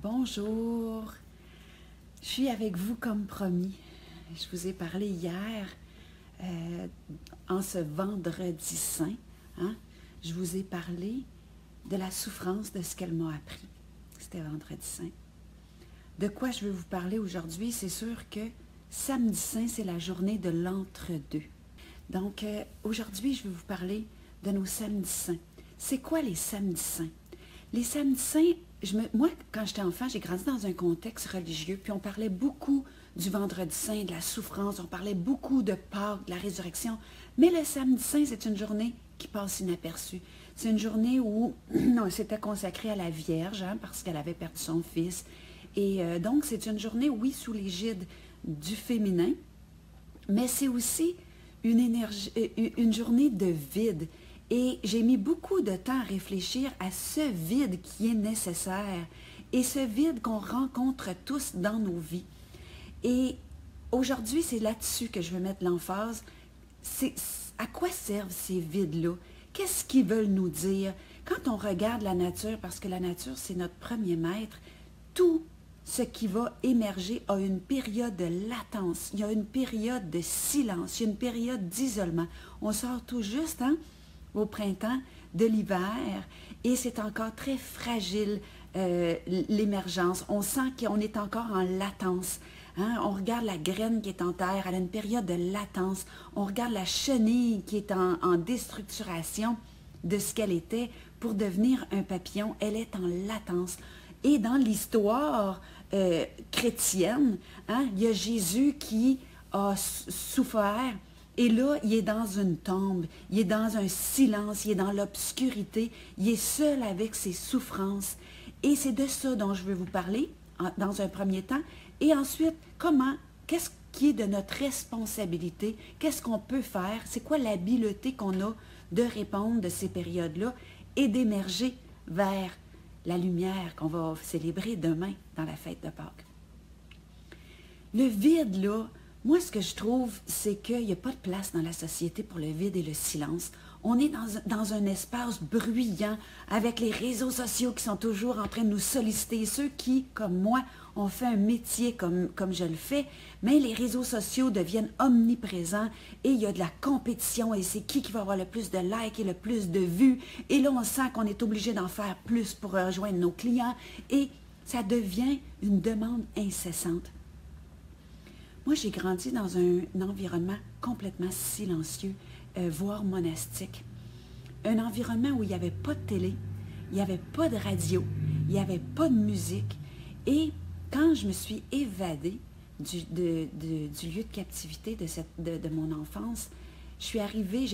Bonjour, je suis avec vous comme promis. Je vous ai parlé hier, en ce vendredi saint, je vous ai parlé de la souffrance de ce qu'elle m'a appris. C'était vendredi saint. De quoi je veux vous parler aujourd'hui? C'est sûr que samedi saint, c'est la journée de l'entre-deux. Donc, aujourd'hui, je vais vous parler de nos samedis saints. C'est quoi les samedis saints? Les samedis saints, moi, quand j'étais enfant, j'ai grandi dans un contexte religieux, puis on parlait beaucoup du vendredi saint, de la souffrance, on parlait beaucoup de Pâques, de la résurrection, mais le samedi saint, c'est une journée qui passe inaperçue. C'est une journée où c'était consacré à la Vierge, parce qu'elle avait perdu son fils. Et donc, c'est une journée, oui, sous l'égide du féminin, mais c'est aussi une journée de vide. Et j'ai mis beaucoup de temps à réfléchir à ce vide qui est nécessaire et ce vide qu'on rencontre tous dans nos vies. Et aujourd'hui, c'est là-dessus que je veux mettre l'emphase. À quoi servent ces vides-là? Qu'est-ce qu'ils veulent nous dire? Quand on regarde la nature, parce que la nature, c'est notre premier maître, tout ce qui va émerger a une période de latence, il y a une période de silence, il y a une période d'isolement. On sort tout juste, au printemps, de l'hiver, et c'est encore très fragile, l'émergence. On sent qu'on est encore en latence. On regarde la graine qui est en terre, elle a une période de latence. On regarde la chenille qui est en déstructuration de ce qu'elle était pour devenir un papillon. Elle est en latence. Et dans l'histoire chrétienne, il y a Jésus qui a souffert. Et là, il est dans une tombe, il est dans un silence, il est dans l'obscurité, il est seul avec ses souffrances. Et c'est de ça dont je veux vous parler dans un premier temps. Et ensuite, qu'est-ce qui est de notre responsabilité? Qu'est-ce qu'on peut faire? C'est quoi l'habileté qu'on a de répondre de ces périodes-là et d'émerger vers la lumière qu'on va célébrer demain dans la fête de Pâques? Le vide, là, moi, ce que je trouve, c'est qu'il n'y a pas de place dans la société pour le vide et le silence. On est dans un espace bruyant avec les réseaux sociaux qui sont toujours en train de nous solliciter. Ceux qui, comme moi, ont fait un métier comme je le fais, mais les réseaux sociaux deviennent omniprésents et il y a de la compétition et c'est qui va avoir le plus de likes et le plus de vues. Et là, on sent qu'on est obligé d'en faire plus pour rejoindre nos clients et ça devient une demande incessante. Moi, j'ai grandi dans un environnement complètement silencieux, voire monastique. Un environnement où il n'y avait pas de télé, il n'y avait pas de radio, il n'y avait pas de musique. Et quand je me suis évadée du lieu de captivité de mon enfance, j'ai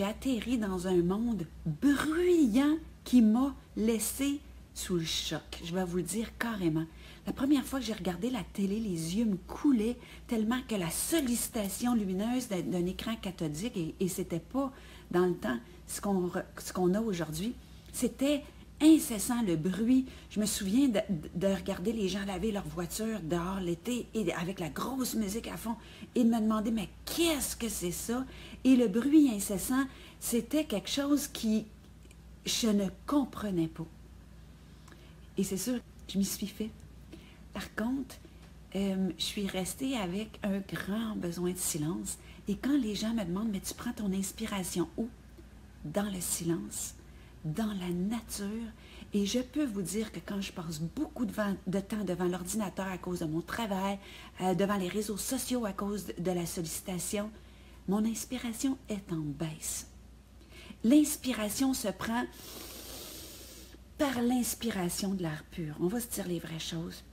atterri dans un monde bruyant qui m'a laissé sous le choc. Je vais vous le dire carrément. La première fois que j'ai regardé la télé, les yeux me coulaient tellement que la sollicitation lumineuse d'un écran cathodique, et c'était pas dans le temps ce qu'on a aujourd'hui, c'était incessant le bruit. Je me souviens de regarder les gens laver leur voiture dehors l'été et avec la grosse musique à fond et de me demander mais qu'est-ce que c'est ça? Et le bruit incessant, c'était quelque chose qui je ne comprenais pas. Et c'est sûr, je m'y suis fait. Par contre, je suis restée avec un grand besoin de silence. Et quand les gens me demandent, mais tu prends ton inspiration où? Dans le silence, dans la nature. Et je peux vous dire que quand je passe beaucoup de temps devant l'ordinateur à cause de mon travail, devant les réseaux sociaux à cause de la sollicitation, mon inspiration est en baisse. L'inspiration se prend par l'inspiration de l'air pur. On va se dire les vraies choses.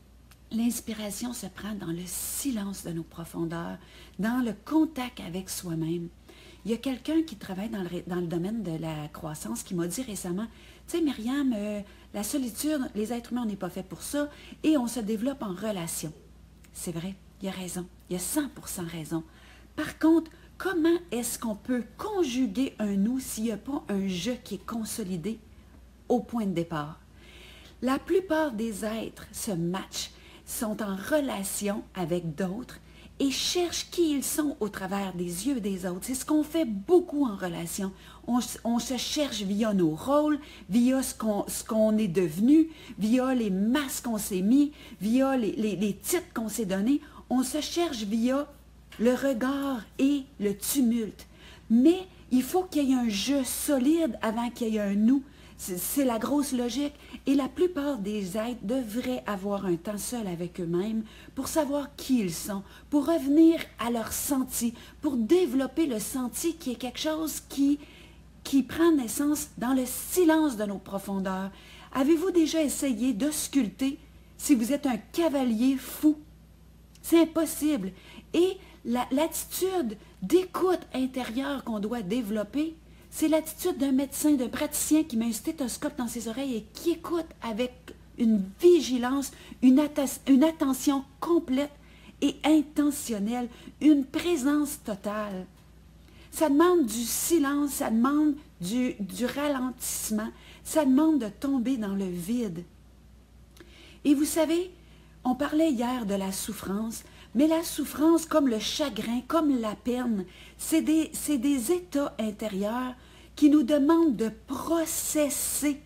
L'inspiration se prend dans le silence de nos profondeurs, dans le contact avec soi-même. Il y a quelqu'un qui travaille dans le domaine de la croissance qui m'a dit récemment, « Tu sais, Myriam, la solitude, les êtres humains, on n'est pas fait pour ça et on se développe en relation. » C'est vrai, il a raison, il a 100% raison. Par contre, comment est-ce qu'on peut conjuguer un « nous » s'il n'y a pas un « je » qui est consolidé au point de départ? La plupart des êtres se matchent, sont en relation avec d'autres et cherchent qui ils sont au travers des yeux des autres. C'est ce qu'on fait beaucoup en relation. On se cherche via nos rôles, via ce qu'on est devenu, via les masques qu'on s'est mis, via les titres qu'on s'est donnés. On se cherche via le regard et le tumulte. Mais il faut qu'il y ait un je solide avant qu'il y ait un nous. C'est la grosse logique. Et la plupart des êtres devraient avoir un temps seul avec eux-mêmes pour savoir qui ils sont, pour revenir à leur senti, pour développer le senti qui est quelque chose qui prend naissance dans le silence de nos profondeurs. Avez-vous déjà essayé de sculpter si vous êtes un cavalier fou? C'est impossible. Et l'attitude d'écoute intérieure qu'on doit développer, c'est l'attitude d'un médecin, d'un praticien qui met un stéthoscope dans ses oreilles et qui écoute avec une vigilance, une attention complète et intentionnelle, une présence totale. Ça demande du silence, ça demande du ralentissement, ça demande de tomber dans le vide. Et vous savez, on parlait hier de la souffrance, mais la souffrance, comme le chagrin, comme la peine, c'est des états intérieurs qui nous demandent de processer.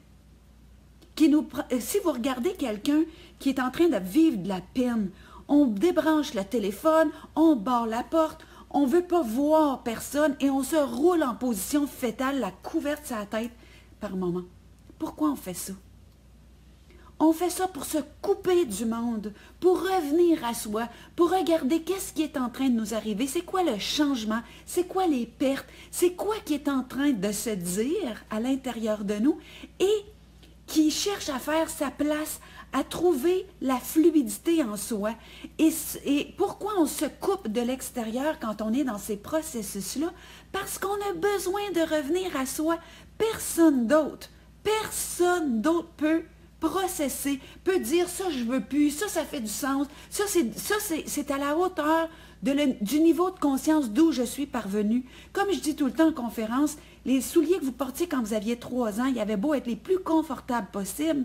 Si vous regardez quelqu'un qui est en train de vivre de la peine, on débranche le téléphone, on barre la porte, on ne veut pas voir personne et on se roule en position fétale, la couverte sur la tête par moment. Pourquoi on fait ça? On fait ça pour se couper du monde, pour revenir à soi, pour regarder qu'est-ce qui est en train de nous arriver, c'est quoi le changement, c'est quoi les pertes, c'est quoi qui est en train de se dire à l'intérieur de nous et qui cherche à faire sa place, à trouver la fluidité en soi. Et pourquoi on se coupe de l'extérieur quand on est dans ces processus-là? Parce qu'on a besoin de revenir à soi. Personne d'autre peut processer, peut dire ça je veux plus, ça fait du sens, ça c'est à la hauteur du niveau de conscience d'où je suis parvenu. Comme je dis tout le temps en conférence, les souliers que vous portiez quand vous aviez 3 ans, ils avaient beau être les plus confortables possibles,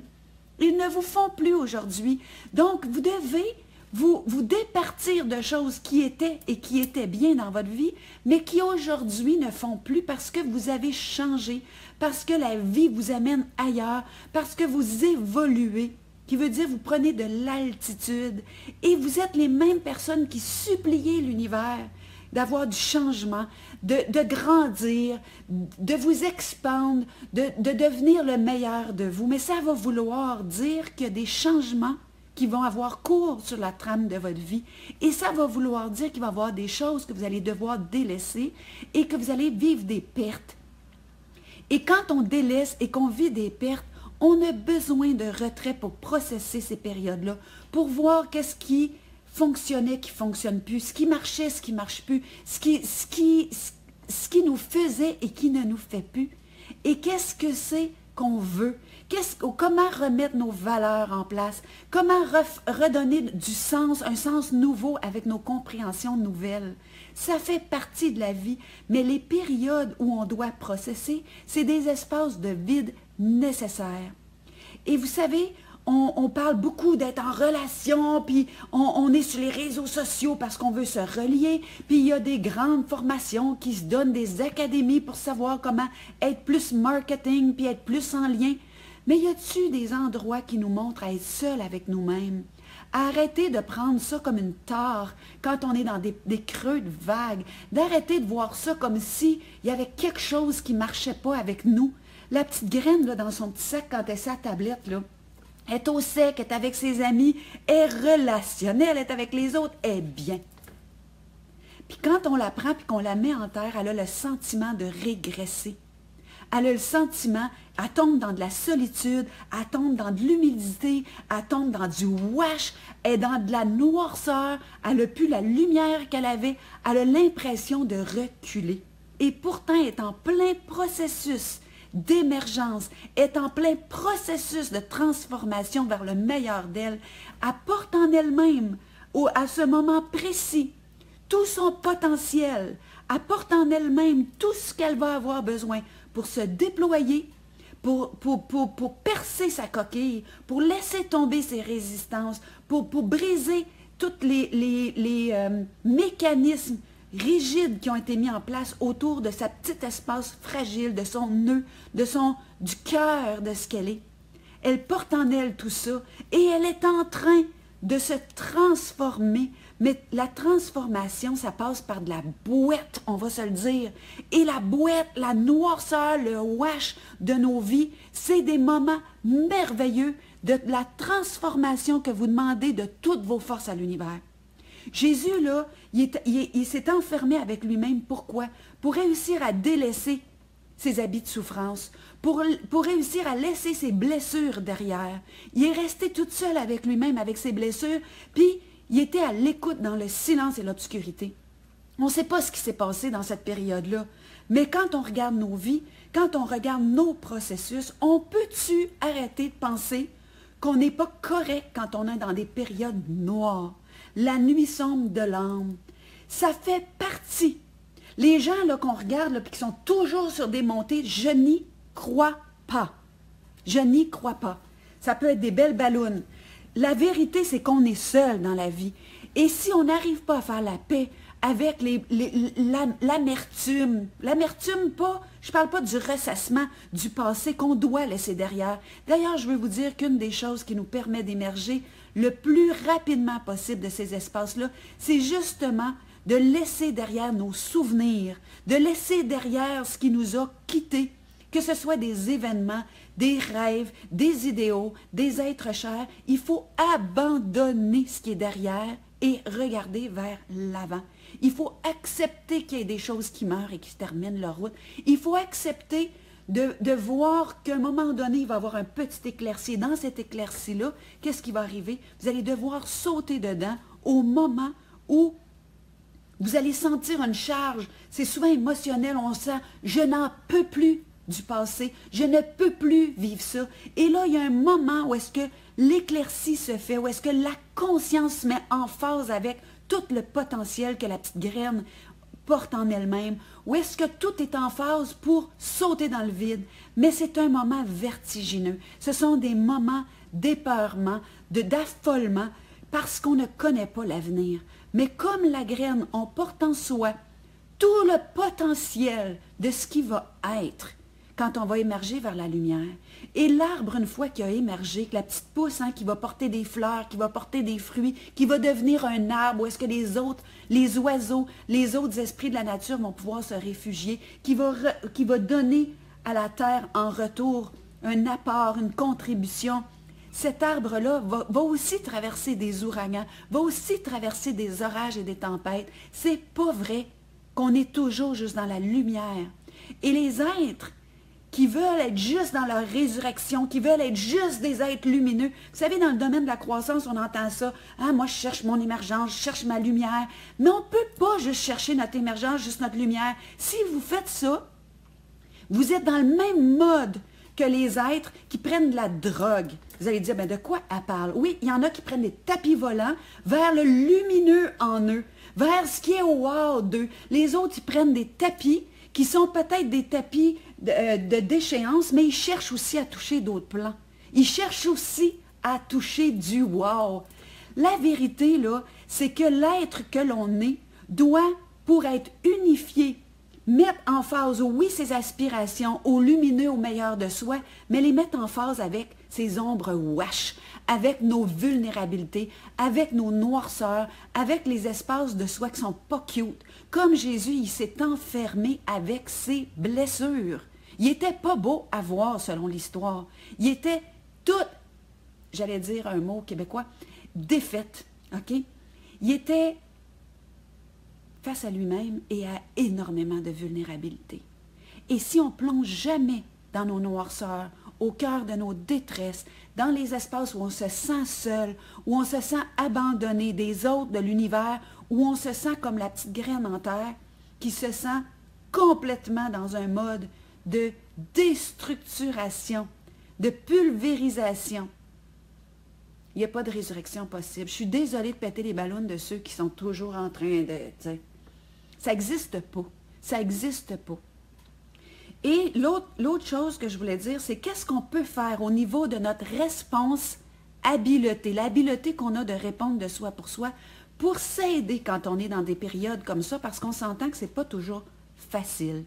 ils ne vous font plus aujourd'hui. Donc vous devez vous départir de choses qui étaient bien dans votre vie, mais qui aujourd'hui ne font plus parce que vous avez changé, parce que la vie vous amène ailleurs, parce que vous évoluez, qui veut dire vous prenez de l'altitude et vous êtes les mêmes personnes qui suppliez l'univers d'avoir du changement, de grandir, de vous expandre, de devenir le meilleur de vous. Mais ça va vouloir dire qu'il y a des changements qui vont avoir cours sur la trame de votre vie. Et ça va vouloir dire qu'il va y avoir des choses que vous allez devoir délaisser et que vous allez vivre des pertes. Et quand on délaisse et qu'on vit des pertes, on a besoin de retrait pour processer ces périodes-là, pour voir qu'est-ce qui fonctionnait, qui ne fonctionne plus, ce qui marchait, ce qui ne marche plus, ce qui nous faisait et qui ne nous fait plus. Et qu'est-ce que c'est qu'on veut? Comment remettre nos valeurs en place? Comment redonner du sens, un sens nouveau avec nos compréhensions nouvelles? Ça fait partie de la vie, mais les périodes où on doit processer, c'est des espaces de vide nécessaires. Et vous savez, on parle beaucoup d'être en relation, puis on est sur les réseaux sociaux parce qu'on veut se relier, puis il y a des grandes formations qui se donnent, des académies pour savoir comment être plus marketing, puis être plus en lien. Mais y a-t-il des endroits qui nous montrent à être seuls avec nous-mêmes? Arrêtez de prendre ça comme une tare quand on est dans des creux de vagues, d'arrêter de voir ça comme s'il y avait quelque chose qui ne marchait pas avec nous. La petite graine là, dans son petit sac quand elle est sa tablette, là, est au sec, est avec ses amis, est relationnelle, est avec les autres, est bien. Puis quand on la prend et qu'on la met en terre, elle a le sentiment de régresser. Elle a le sentiment, elle tombe dans de la solitude, elle tombe dans de l'humidité, elle tombe dans du wash, elle est dans de la noirceur, elle n'a plus la lumière qu'elle avait, elle a l'impression de reculer. Et pourtant, elle est en plein processus d'émergence, est en plein processus de transformation vers le meilleur d'elle, apporte en elle-même, à ce moment précis, tout son potentiel, apporte en elle-même tout ce qu'elle va avoir besoin pour se déployer, pour percer sa coquille, pour laisser tomber ses résistances, pour briser tous les mécanismes rigides qui ont été mis en place autour de sa petite espace fragile, de son nœud, du cœur de ce qu'elle est. Elle porte en elle tout ça et elle est en train de se transformer. Mais la transformation, ça passe par de la bouette, on va se le dire. Et la bouette, la noirceur, le wash de nos vies, c'est des moments merveilleux de la transformation que vous demandez de toutes vos forces à l'univers. Jésus, là, il s'est enfermé avec lui-même. Pourquoi? Pour réussir à délaisser ses habits de souffrance, pour réussir à laisser ses blessures derrière. Il est resté toute seule avec lui-même, avec ses blessures, puis il était à l'écoute dans le silence et l'obscurité. On ne sait pas ce qui s'est passé dans cette période-là, mais quand on regarde nos vies, quand on regarde nos processus, on peut-tu arrêter de penser qu'on n'est pas correct quand on est dans des périodes noires, la nuit sombre de l'âme? Ça fait partie. Les gens qu'on regarde et qui sont toujours sur des montées, je n'y crois pas. Je n'y crois pas. Ça peut être des belles ballons. La vérité, c'est qu'on est seul dans la vie. Et si on n'arrive pas à faire la paix avec l'amertume, l'amertume pas, je ne parle pas du ressassement du passé qu'on doit laisser derrière. D'ailleurs, je veux vous dire qu'une des choses qui nous permet d'émerger le plus rapidement possible de ces espaces-là, c'est justement de laisser derrière nos souvenirs, de laisser derrière ce qui nous a quittés, que ce soit des événements, des rêves, des idéaux, des êtres chers. Il faut abandonner ce qui est derrière et regarder vers l'avant. Il faut accepter qu'il y ait des choses qui meurent et qui terminent leur route. Il faut accepter de voir qu'à un moment donné, il va y avoir un petit éclairci. Dans cet éclairci-là, qu'est-ce qui va arriver? Vous allez devoir sauter dedans au moment où vous allez sentir une charge. C'est souvent émotionnel, on sent « je n'en peux plus » du passé, je ne peux plus vivre ça. Et là, il y a un moment où est-ce que l'éclaircie se fait, où est-ce que la conscience se met en phase avec tout le potentiel que la petite graine porte en elle-même, où est-ce que tout est en phase pour sauter dans le vide. Mais c'est un moment vertigineux. Ce sont des moments d'épeurement, d'affolement, parce qu'on ne connaît pas l'avenir. Mais comme la graine, on porte en soi tout le potentiel de ce qui va être quand on va émerger vers la lumière. Et l'arbre, une fois qu'il a émergé, que la petite pousse qui va porter des fleurs, qui va porter des fruits, qui va devenir un arbre, où est-ce que les oiseaux, les autres esprits de la nature vont pouvoir se réfugier, qui va donner à la terre en retour un apport, une contribution. Cet arbre-là va aussi traverser des ouragans, va aussi traverser des orages et des tempêtes. C'est pas vrai qu'on est toujours juste dans la lumière. Et les êtres qui veulent être juste dans leur résurrection, qui veulent être juste des êtres lumineux. Vous savez, dans le domaine de la croissance, on entend ça. « Ah, moi, je cherche mon émergence, je cherche ma lumière. » Mais on ne peut pas juste chercher notre émergence, juste notre lumière. Si vous faites ça, vous êtes dans le même mode que les êtres qui prennent de la drogue. Vous allez dire, ben de quoi elle parle? Oui, il y en a qui prennent des tapis volants vers le lumineux en eux, vers ce qui est wow d'eux. Les autres, ils prennent des tapis qui sont peut-être des tapis de déchéance, mais ils cherchent aussi à toucher d'autres plans. Ils cherchent aussi à toucher du wow. La vérité, là, c'est que l'être que l'on est doit, pour être unifié, mettre en phase, oui, ses aspirations, au lumineux, au meilleur de soi, mais les mettre en phase avec ses ombres wash, avec nos vulnérabilités, avec nos noirceurs, avec les espaces de soi qui ne sont pas cute. Comme Jésus, il s'est enfermé avec ses blessures. Il n'était pas beau à voir selon l'histoire. Il était tout, j'allais dire un mot québécois, défaite. OK? Il était face à lui-même et à énormément de vulnérabilité. Et si on plonge jamais dans nos noirceurs, au cœur de nos détresses, dans les espaces où on se sent seul, où on se sent abandonné des autres, de l'univers, où on se sent comme la petite graine en terre, qui se sent complètement dans un mode de déstructuration, de pulvérisation. Il n'y a pas de résurrection possible. Je suis désolée de péter les ballons de ceux qui sont toujours en train de... Ça n'existe pas. Ça n'existe pas. Et l'autre chose que je voulais dire, c'est qu'est-ce qu'on peut faire au niveau de notre réponse habileté, l'habileté qu'on a de répondre de soi pour s'aider quand on est dans des périodes comme ça, parce qu'on s'entend que ce n'est pas toujours facile.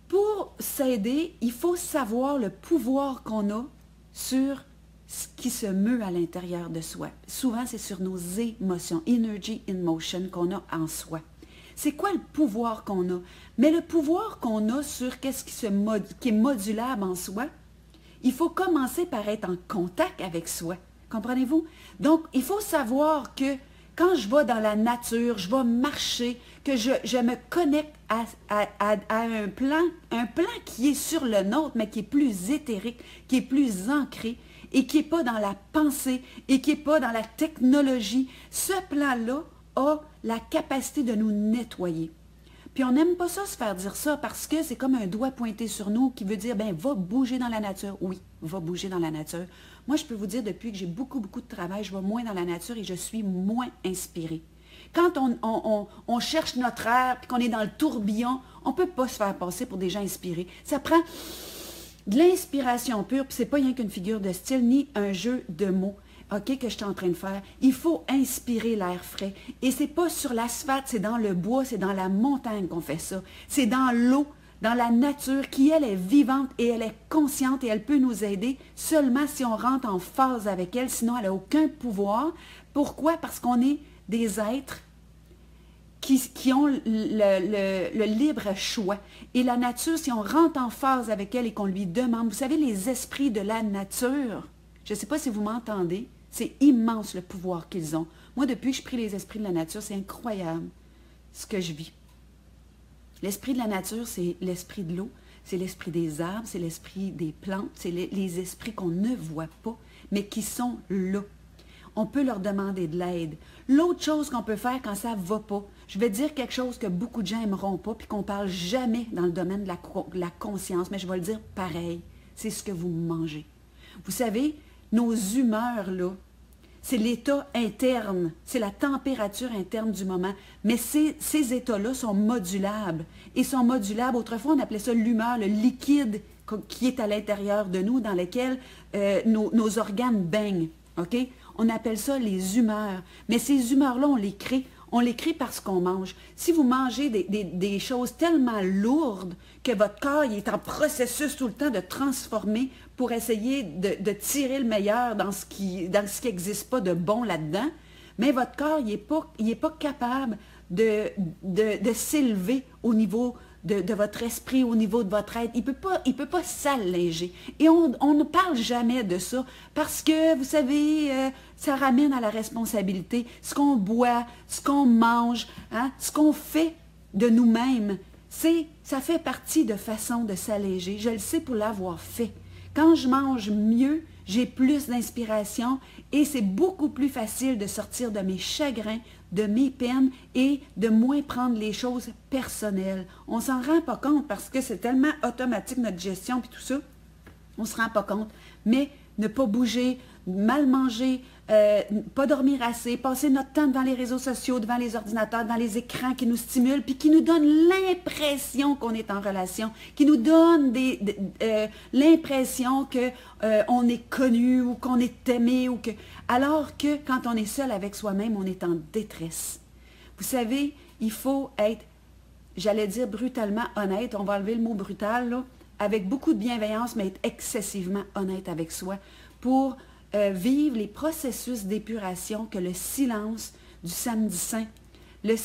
Pour s'aider, il faut savoir le pouvoir qu'on a sur ce qui se meut à l'intérieur de soi. Souvent, c'est sur nos émotions, energy in motion qu'on a en soi. C'est quoi le pouvoir qu'on a? Mais le pouvoir qu'on a sur qu'est-ce qui est modulable en soi, il faut commencer par être en contact avec soi. Comprenez-vous? Donc, il faut savoir que quand je vais dans la nature, je vais marcher, que je me connecte à un plan qui est sur le nôtre, mais qui est plus éthérique, qui est plus ancré, et qui n'est pas dans la pensée, et qui n'est pas dans la technologie. Ce plan-là a la capacité de nous nettoyer. Puis on n'aime pas ça se faire dire ça parce que c'est comme un doigt pointé sur nous qui veut dire, ben va bouger dans la nature. Oui, va bouger dans la nature. Moi, je peux vous dire, depuis que j'ai beaucoup de travail, je vais moins dans la nature et je suis moins inspirée. Quand on cherche notre air et qu'on est dans le tourbillon, on ne peut pas se faire passer pour des gens inspirés. Ça prend de l'inspiration pure, puis ce n'est pas rien qu'une figure de style ni un jeu de mots. OK, que je suis en train de faire. Il faut inspirer l'air frais. Et ce n'est pas sur l'asphalte, c'est dans le bois, c'est dans la montagne qu'on fait ça. C'est dans l'eau, dans la nature, qui, elle, est vivante et elle est consciente et elle peut nous aider seulement si on rentre en phase avec elle, sinon elle n'a aucun pouvoir. Pourquoi? Parce qu'on est des êtres qui ont le libre choix. Et la nature, si on rentre en phase avec elle et qu'on lui demande, vous savez, les esprits de la nature, je ne sais pas si vous m'entendez, c'est immense le pouvoir qu'ils ont. Moi, depuis que je prie les esprits de la nature, c'est incroyable ce que je vis. L'esprit de la nature, c'est l'esprit de l'eau, c'est l'esprit des arbres, c'est l'esprit des plantes, c'est les esprits qu'on ne voit pas, mais qui sont là. On peut leur demander de l'aide. L'autre chose qu'on peut faire quand ça ne va pas, je vais dire quelque chose que beaucoup de gens n'aimeront pas, puis qu'on ne parle jamais dans le domaine de la conscience, mais je vais le dire pareil, c'est ce que vous mangez. Vous savez, nos humeurs, là, c'est l'état interne, c'est la température interne du moment. Mais ces états-là sont modulables. Et sont modulables, autrefois on appelait ça l'humeur, le liquide qui est à l'intérieur de nous, dans lequel nos organes baignent. OK? On appelle ça les humeurs. Mais ces humeurs-là, on les crée. On les crée parce qu'on mange. Si vous mangez des choses tellement lourdes que votre corps il est en processus tout le temps de transformer pour essayer de tirer le meilleur dans ce qui n'existe pas de bon là-dedans, mais votre corps il n'est pas capable de s'élever au niveau de votre esprit, au niveau de votre être. Il peut pas s'alléger. Et on ne parle jamais de ça parce que, vous savez, ça ramène à la responsabilité. Ce qu'on boit, ce qu'on mange, hein, ce qu'on fait de nous-mêmes, ça fait partie de façon de s'alléger. Je le sais pour l'avoir fait. Quand je mange mieux, j'ai plus d'inspiration et c'est beaucoup plus facile de sortir de mes chagrins, de mes peines et de moins prendre les choses personnelles. On ne s'en rend pas compte parce que c'est tellement automatique notre gestion et tout ça. On ne se rend pas compte. Mais ne pas bouger, mal manger, pas dormir assez, passer notre temps devant les réseaux sociaux, devant les ordinateurs, devant les écrans qui nous stimulent, puis qui nous donnent l'impression qu'on est en relation, qui nous donnent l'impression qu'on est connu ou qu'on est aimé, alors que quand on est seul avec soi-même, on est en détresse. Vous savez, il faut être, j'allais dire brutalement honnête, on va enlever le mot brutal, là, avec beaucoup de bienveillance, mais être excessivement honnête avec soi pour vivre les processus d'épuration que le silence du samedi saint,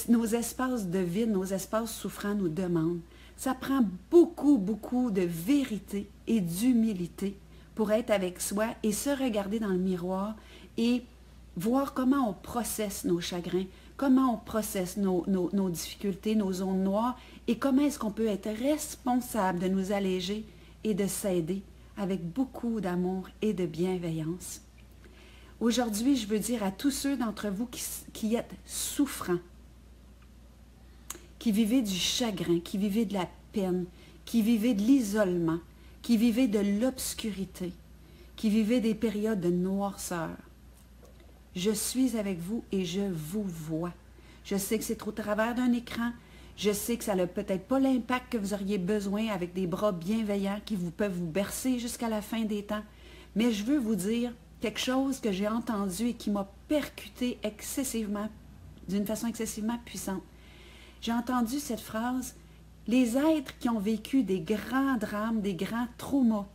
nos espaces de vide, nos espaces souffrants nous demandent. Ça prend beaucoup, beaucoup de vérité et d'humilité pour être avec soi et se regarder dans le miroir et voir comment on processe nos chagrins, comment on processe nos difficultés, nos zones noires et comment est-ce qu'on peut être responsable de nous alléger et de s'aider avec beaucoup d'amour et de bienveillance. Aujourd'hui, je veux dire à tous ceux d'entre vous qui êtes souffrants, qui vivez du chagrin, qui vivez de la peine, qui vivez de l'isolement, qui vivez de l'obscurité, qui vivez des périodes de noirceur. Je suis avec vous et je vous vois. Je sais que c'est au travers d'un écran. Je sais que ça n'a peut-être pas l'impact que vous auriez besoin avec des bras bienveillants qui peuvent vous bercer jusqu'à la fin des temps. Mais je veux vous dire quelque chose que j'ai entendu et qui m'a percuté excessivement, d'une façon excessivement puissante. J'ai entendu cette phrase, « Les êtres qui ont vécu des grands drames, des grands traumas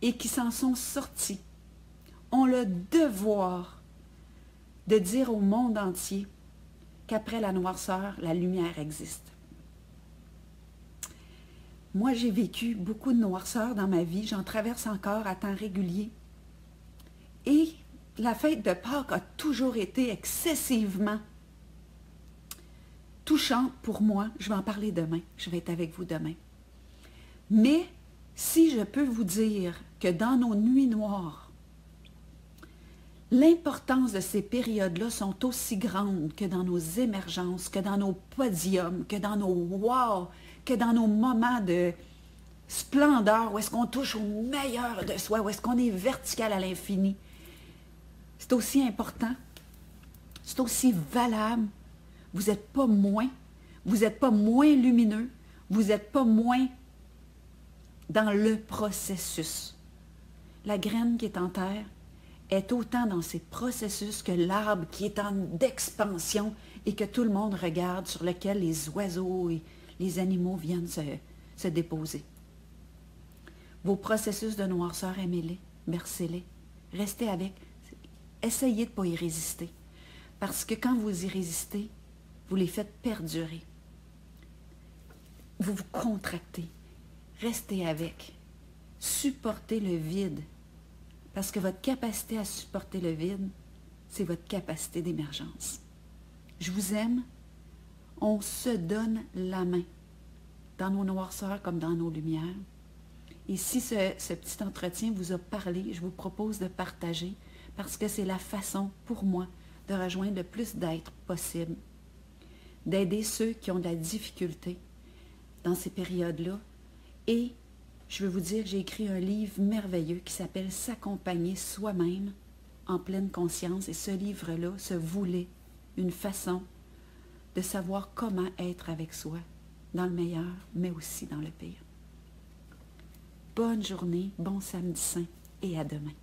et qui s'en sont sortis ont le devoir de dire au monde entier qu'après la noirceur, la lumière existe. » Moi, j'ai vécu beaucoup de noirceur dans ma vie. J'en traverse encore à temps régulier. Et la fête de Pâques a toujours été excessivement touchante pour moi. Je vais en parler demain. Je vais être avec vous demain. Mais si je peux vous dire que dans nos nuits noires, l'importance de ces périodes-là sont aussi grandes que dans nos émergences, que dans nos podiums, que dans nos wow, que dans nos moments de splendeur, où est-ce qu'on touche au meilleur de soi, où est-ce qu'on est vertical à l'infini. C'est aussi important, c'est aussi valable. Vous n'êtes pas moins, vous n'êtes pas moins lumineux, vous n'êtes pas moins dans le processus. La graine qui est en terre est autant dans ses processus que l'arbre qui est en expansion et que tout le monde regarde, sur lequel les oiseaux et les animaux viennent se déposer. Vos processus de noirceur, aimez-les, bercez-les, restez avec. Essayez de ne pas y résister. Parce que quand vous y résistez, vous les faites perdurer. Vous vous contractez. Restez avec. Supportez le vide. Parce que votre capacité à supporter le vide, c'est votre capacité d'émergence. Je vous aime. On se donne la main, dans nos noirceurs comme dans nos lumières. Et si ce petit entretien vous a parlé, je vous propose de partager, parce que c'est la façon, pour moi, de rejoindre le plus d'êtres possible, d'aider ceux qui ont de la difficulté dans ces périodes-là. Et je veux vous dire que j'ai écrit un livre merveilleux qui s'appelle « S'accompagner soi-même en pleine conscience ». Et ce livre-là se voulait une façon de savoir comment être avec soi, dans le meilleur, mais aussi dans le pire. Bonne journée, bon samedi saint et à demain.